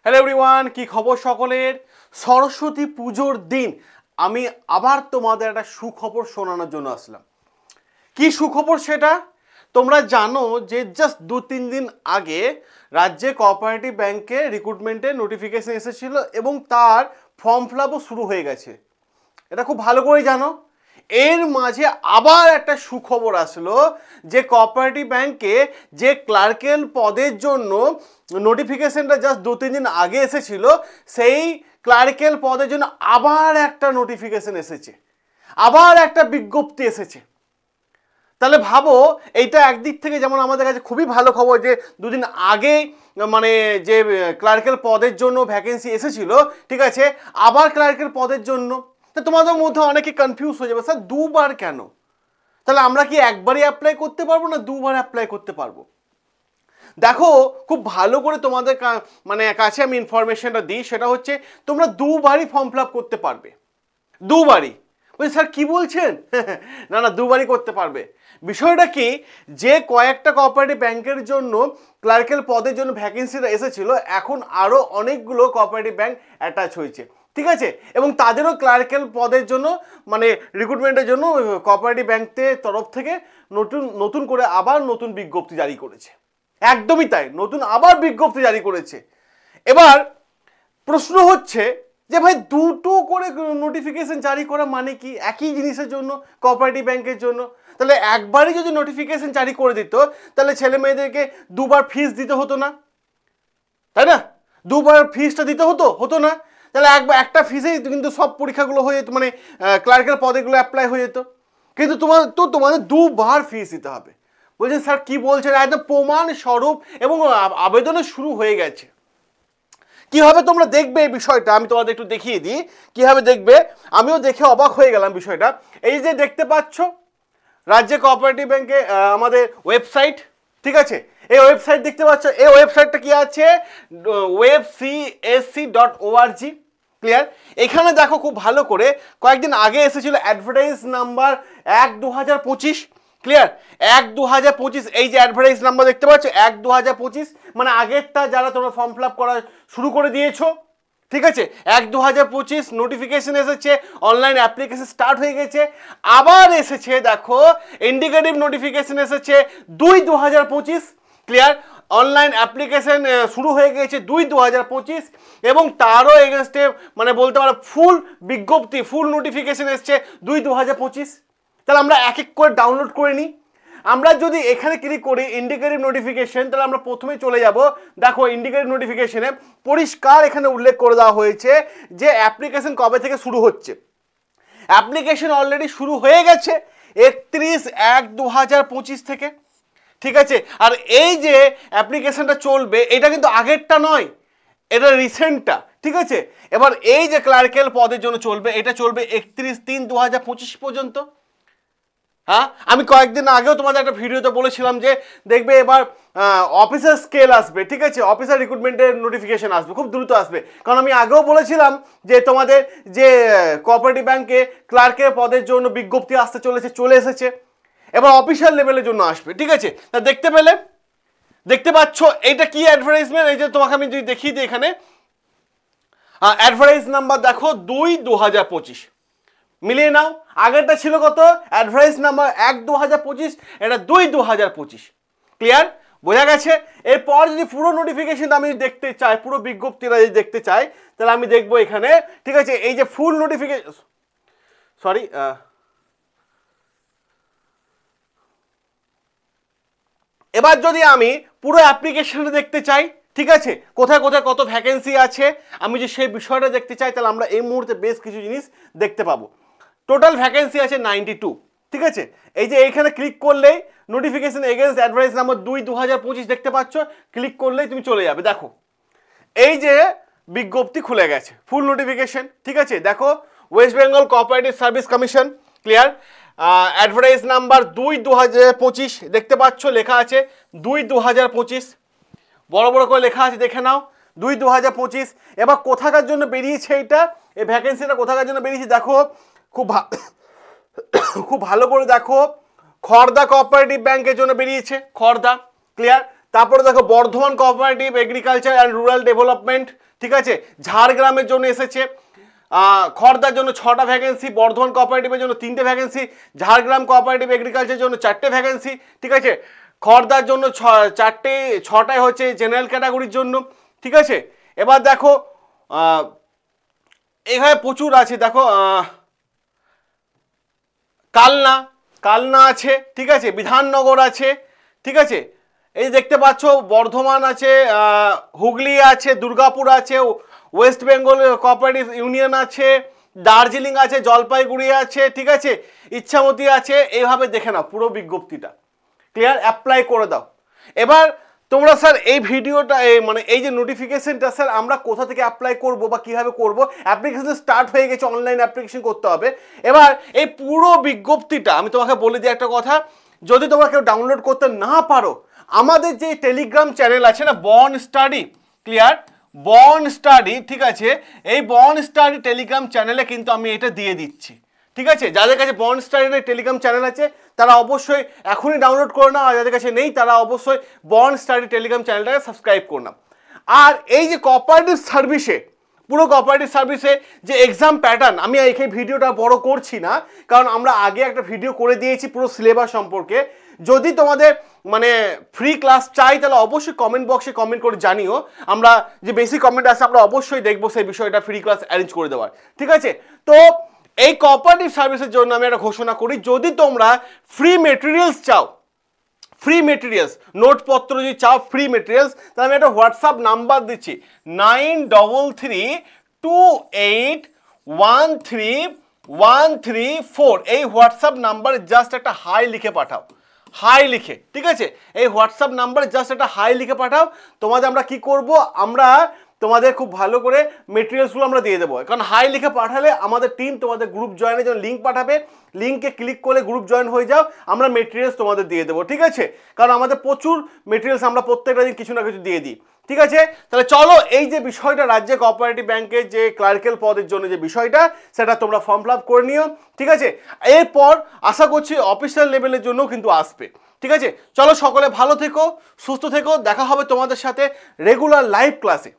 Hello everyone, কি খবর সকলের? সরস্বতী পুজোর দিন আমি আবার তোমাদের একটা সুখবর শোনানোর জন্য আসলাম। কি সুখবর সেটা? তোমরা জানো যে জাস্ট 2-3 দিন আগে রাজ্যে কোঅপারেটিভ ব্যাংকে রিক্রুটমেন্টের নোটিফিকেশন এসেছিল এবং তার ফর্ম ফিল আপও শুরু হয়ে গেছে। এটা খুব ভালো করেই জানো। এর মাঝে আবার একটা সুখবর আসলো যে কোঅপারেটিভ ব্যাংকে যে ক্লার্কেল পদের জন্য নোটিফিকেশনটা জাস্ট 2-3 দিন আগে এসেছিল, সেই ক্লার্কেল পদের জন্য আবার একটা নোটিফিকেশন এসেছে, আবার একটা বিজ্ঞপ্তি এসেছে। তাহলে ভাবো, এইটা একদিক থেকে যেমন আমাদের কাছে খুবই ভালো খবর যে দুদিন আগে মানে যে ক্লার্কেল পদের জন্য ভ্যাকেন্সি এসেছিল, ঠিক আছে, আবার ক্লার্কেল পদের জন্য। তো তোমাদের মধ্যে অনেকে কনফিউজ হয়ে যাবে, স্যার দুবার কেন? তাহলে আমরা কি একবারই অ্যাপ্লাই করতে পারবো না দুবার অ্যাপ্লাই করতে পারবো? দেখো, খুব ভালো করে তোমাদের কাছে আমি ইনফরমেশনটা দিই, সেটা হচ্ছে তোমরা দুবারই ফর্ম ফিল আপ করতে পারবে, দুবারই। বলছি স্যার কি বলছেন? না না, দুবারই করতে পারবে। বিষয়টা কি, যে কয়েকটা কোঅপারেটিভ ব্যাংকের জন্য ক্লার্কেল পদের জন্য ভ্যাকেন্সিটা এসেছিল, এখন আরও অনেকগুলো কোঅপারেটিভ ব্যাংক অ্যাটাচ হয়েছে, ঠিক আছে, এবং তাদেরও ক্লার্কেল পদের জন্য মানে রিক্রুটমেন্টের জন্য কোঅপারেটিভ ব্যাংকের তরফ থেকে নতুন করে আবার নতুন বিজ্ঞপ্তি জারি করেছে। একদমই তাই, নতুন আবার বিজ্ঞপ্তি জারি করেছে। এবার প্রশ্ন হচ্ছে যে ভাই, দুটো করে নোটিফিকেশন জারি করা মানে কি? একই জিনিসের জন্য, কোঅপারেটিভ ব্যাংকের জন্য। তাহলে একবারই যদি নোটিফিকেশন জারি করে দিত, তাহলে ছেলে মেয়েদেরকে দুবার ফিস দিতে হতো না, তাই না? দুবার ফিসটা দিতে হতো না। তাহলে একটা ফিসেই কিন্তু সব পরীক্ষাগুলো হয়ে যেত, মানে ক্লার্কের পদেগুলো অ্যাপ্লাই হয়ে যেত। কিন্তু তোমাদের দুবার ফিস দিতে হবে। বলছেন স্যার কি বলছেন? একদম প্রমাণ স্বরূপ, এবং আবেদনও শুরু হয়ে গেছে। কিভাবে তোমরা দেখবে এই বিষয়টা আমি তোমাদের একটু দেখিয়ে দিই, কিভাবে দেখবে। আমিও দেখে অবাক হয়ে গেলাম বিষয়টা। এই যে দেখতে পাচ্ছ রাজ্য কোঅপারেটিভ ব্যাংকে আমাদের ওয়েবসাইট, ঠিক আছে, এই ওয়েবসাইট দেখতে পাচ্ছ। এই ওয়েবসাইটটা কি আছে? webcsc.org, clear. এখানে দেখো খুব ভালো করে, কয়েকদিন আগে এসেছিল অ্যাডভার্টাইজ নাম্বার 1/2025, ক্লিয়ার, 1/2025। এই যে অ্যাডভার্টাইজ নাম্বার দেখতে পাচ্ছ 1/2025, মানে আগেরটা যারা তোমরা ফর্ম ফিল আপ করা শুরু করে দিয়েছো, ঠিক আছে, 1/2025 নোটিফিকেশন এসেছে, অনলাইন অ্যাপ্লিকেশন স্টার্ট হয়ে গেছে। আবার এসেছে দেখো ইন্ডিকেটিভ নোটিফিকেশন এসেছে 2/2025, ক্লিয়ার। অনলাইন অ্যাপ্লিকেশন শুরু হয়ে গেছে 2/2025, এবং তারও এগেনস্টে মানে বলতে পারো ফুল বিজ্ঞপ্তি, ফুল নোটিফিকেশন এসছে 2/2025। তাহলে আমরা এক এক করে ডাউনলোড করে নিই। আমরা যদি এখানে ক্লিক করি ইন্ডিকেটিভ নোটিফিকেশন, তাহলে আমরা প্রথমে চলে যাব। দেখো ইন্ডিকেটিভ নোটিফিকেশনে পরিষ্কার এখানে উল্লেখ করে দেওয়া হয়েছে যে অ্যাপ্লিকেশন কবে থেকে শুরু হচ্ছে। অ্যাপ্লিকেশন অলরেডি শুরু হয়ে গেছে 31/1/2025 থেকে, ঠিক আছে। আর এই যে অ্যাপ্লিকেশনটা চলবে, এটা কিন্তু আগেরটা নয়, এটা রিসেন্টটা, ঠিক আছে। এবার এই যে ক্লার্কেল পদের জন্য চলবে, এটা চলবে 31/3/2025 পর্যন্ত। হ্যাঁ, আমি কয়েকদিন আগেও তোমাদের একটা ভিডিওতে বলেছিলাম যে দেখবে এবার অফিসার স্কেল আসবে, ঠিক আছে, অফিসার রিক্রুটমেন্টের নোটিফিকেশন আসবে, খুব দ্রুত আসবে। কারণ আমি আগেও বলেছিলাম যে তোমাদের যে কোঅপারেটিভ ব্যাংকে ক্লার্কের পদের জন্য বিজ্ঞপ্তি আসতে চলে এসেছে, এবার অফিসার লেভেলের জন্য আসবে, ঠিক আছে। তা দেখতে পাচ্ছ এইটা কি অ্যাডভার্টাইজমেন্ট? এই যে তোমাকে আমি যদি দেখিয়ে দিই, এখানে অ্যাডভার্টাইজ নাম্বার দেখো 2/2025, মিলিয়ে নাও। আগেরটা ছিল কত? অ্যাডভার্টাইজ নাম্বার 1/2025, এটা 2/2025, ক্লিয়ার, বোঝা গেছে। এরপর যদি পুরো নোটিফিকেশন আমি দেখতে চাই, পুরো বিজ্ঞপ্তিটা যদি দেখতে চাই, তাহলে আমি দেখবো এখানে, ঠিক আছে, এই যে ফুল নোটিফিকেশন, সরি, এবার যদি আমি পুরো অ্যাপ্লিকেশনটা দেখতে চাই, ঠিক আছে, কোথায় কোথায় কত ভ্যাকেন্সি আছে, আমি যে সেই বিষয়টা দেখতে চাই, তাহলে আমরা এই মুহূর্তে বেশ কিছু জিনিস দেখতে পাবো। টোটাল ভ্যাকেন্সি আছে 92, ঠিক আছে। এই যে এইখানে ক্লিক করলেই নোটিফিকেশন এগেইনস্ট অ্যাডভার্টাইজ নাম্বার 2/2025 দেখতে পাচ্ছ, ক্লিক করলেই তুমি চলে যাবে। দেখো এই যে বিজ্ঞপ্তি খুলে গেছে, ফুল নোটিফিকেশন, ঠিক আছে। দেখো West Bengal cooperative service commission, clear, advertise number 2/2025 দেখতে পাচ্ছ, লেখা আছে 2/2025, বড় বড় করে লেখা আছে, দেখে নাও 2/2025। এবার কোথাকার জন্য বেরিয়েছে এইটা, এই ভ্যাকেন্সিটা কোথাকার জন্য বেরিয়েছে দেখো, খুব ভালো করে দেখো, খড়দা কোঅপারেটিভ ব্যাংকের জন্য বেরিয়েছে, খড়দা, ক্লিয়ার। তারপরে দেখো Bardhaman cooperative agriculture and rural development, ঠিক আছে, ঝাড়গ্রামের জন্য এসেছে। খড়দার জন্য 6টা ভ্যাকেন্সি, বর্ধমান কোঅপারেটিভের জন্য 3টে ভ্যাকেন্সি, ঝাড়গ্রাম কোঅপারেটিভ এগ্রিকালচারের জন্য 4টে ভ্যাকেন্সি, ঠিক আছে। খড়দার জন্য 6টায় হচ্ছে জেনারেল ক্যাটাগরির জন্য, ঠিক আছে। এবার দেখো এখানে প্রচুর আছে, দেখো কালনা আছে, ঠিক আছে, বিধাননগর আছে, ঠিক আছে। এই দেখতে পাচ্ছ বর্ধমান আছে, হুগলি আছে, দুর্গাপুর আছে, ওয়েস্ট বেঙ্গল কোঅপারেটিভ ইউনিয়ন আছে, দার্জিলিং আছে, জলপাইগুড়ি আছে, ঠিক আছে, ইচ্ছামতি আছে। এইভাবে দেখে নাও পুরো বিজ্ঞপ্তিটা, ক্লিয়ার, অ্যাপ্লাই করে দাও। এবার তোমরা স্যার এই ভিডিওটা মানে এই যে নোটিফিকেশনটা স্যার আমরা কোথা থেকে অ্যাপ্লাই করব বা কিভাবে করব, অ্যাপ্লিকেশন স্টার্ট হয়ে গেছে, অনলাইন অ্যাপ্লিকেশন করতে হবে। এবার এই পুরো বিজ্ঞপ্তিটা আমি তোমাকে বলে দিই একটা কথা, যদি তোমরা কেউ ডাউনলোড করতে না পারো, আমাদের যে টেলিগ্রাম চ্যানেল আছে না, born study, clear, born study, ঠিক আছে, এই বর্ন স্টাডি টেলিগ্রাম চ্যানেলে কিন্তু আমি এটা দিয়ে দিচ্ছি, ঠিক আছে। যাদের কাছে বর্ন স্টাডির টেলিগ্রাম চ্যানেল আছে তারা অবশ্যই এখনই ডাউনলোড করে নাও, আর যাদের কাছে নেই তারা অবশ্যই বর্ন স্টাডি টেলিগ্রাম চ্যানেলটাকে সাবস্ক্রাইব করে নাও। আর এই যে কোঅপারেটিভ সার্ভিসে, পুরো কোঅপারেটিভ সার্ভিসে যে এক্সাম প্যাটার্ন, আমি এই ভিডিওটা বড় করছি না, কারণ আমরা আগে একটা ভিডিও করে দিয়েছি পুরো সিলেবাস সম্পর্কে। যদি তোমাদের মানে ফ্রি ক্লাস চাই তাহলে অবশ্যই কমেন্ট বক্সে কমেন্ট করে জানিও, আমরা যে বেসিক কমেন্ট আছে আমরা অবশ্যই দেখবো সেই বিষয়টা ফ্রি ক্লাস অ্যারেঞ্জ করে দেওয়ার, ঠিক আছে। তো এই কোঅপারেটিভ সার্ভিসের জন্য আমি একটা ঘোষণা করি, যদি তোমরা ফ্রি মেটেরিয়ালস চাও, ফ্রি মেটেরিয়ালস নোটপত্র যদি চাও, ফ্রি মেটেরিয়ালস, তাহলে আমি একটা হোয়াটসঅ্যাপ নাম্বার দিচ্ছি 9332813134। এই হোয়াটসঅ্যাপ নাম্বারে জাস্ট একটা হাই লিখে পাঠাও, হাই লিখে, ঠিক আছে, এই হোয়াটসঅ্যাপ নাম্বারে জাস্ট একটা হাই লিখে পাঠাও। তোমাদের আমরা কি করব, আমরা তোমাদের খুব ভালো করে মেটেরিয়ালসগুলো আমরা দিয়ে দেবো, কারণ হাই লিখে পাঠালে আমাদের টিম তোমাদের গ্রুপ জয়েনের জন্য লিঙ্ক পাঠাবে, লিঙ্কে ক্লিক করে গ্রুপ জয়েন হয়ে যাও, আমরা মেটেরিয়ালস তোমাদের দিয়ে দেবো, ঠিক আছে। কারণ আমাদের প্রচুর মেটেরিয়ালস আমরা প্রত্যেকটা দিন কিছু না কিছু দিয়ে দিই, ঠিক আছে। তাহলে চলো এই যে বিষয়টা রাজ্যে কোঅপারেটিভ ব্যাংকের যে ক্লার্কেল পদের জন্য যে বিষয়টা, সেটা তোমরা ফর্ম ফিল আপ করে নিও, ঠিক আছে। এরপর আশা করছি অফিসিয়াল লেভেলের জন্যও কিন্তু আসবে, ঠিক আছে। চলো সকলে ভালো থেকো, সুস্থ থেকো, দেখা হবে তোমাদের সাথে রেগুলার লাইভ ক্লাসে।